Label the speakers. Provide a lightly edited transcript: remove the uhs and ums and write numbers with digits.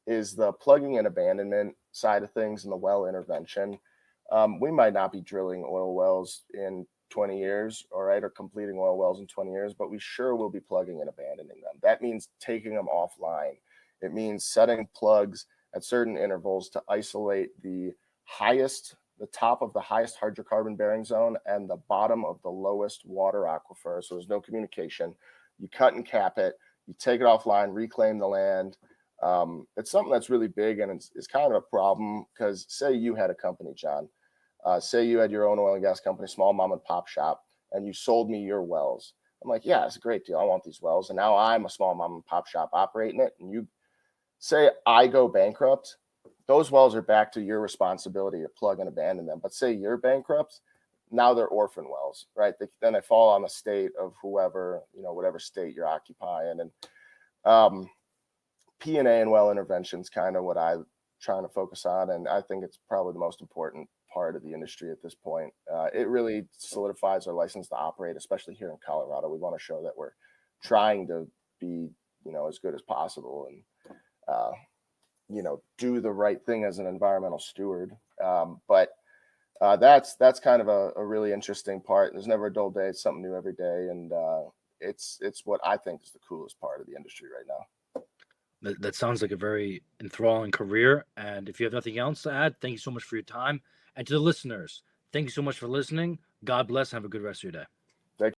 Speaker 1: is the plugging and abandonment side of things and the well intervention. We might not be drilling oil wells in 20 years, all right, or completing oil wells in 20 years, but we sure will be plugging and abandoning them. That means taking them offline. It means setting plugs at certain intervals to isolate the top of the highest hydrocarbon bearing zone and the bottom of the lowest water aquifer. So there's no communication. You cut and cap it, you take it offline, reclaim the land. It's something that's really big and it's kind of a problem because say you had a company, John, say you had your own oil and gas company, small mom and pop shop, and you sold me your wells. I'm like, yeah, it's a great deal. I want these wells. And now I'm a small mom and pop shop operating it. And you say I go bankrupt, those wells are back to your responsibility to plug and abandon them. But say you're bankrupt, now they're orphan wells, right? Then they fall on the state of whoever, whatever state you're occupying. And um, P&A and well intervention is kind of what I'm trying to focus on. And I think it's probably the most important part of the industry at this point. It really solidifies our license to operate, especially here in Colorado. We want to show that we're trying to be, as good as possible and, uh, do the right thing as an environmental steward. But that's kind of a really interesting part. There's never a dull day. It's something new every day. And it's what I think is the coolest part of the industry right now.
Speaker 2: That sounds like a very enthralling career. And if you have nothing else to add, thank you so much for your time. And to the listeners, thank you so much for listening. God bless and have a good rest of your day.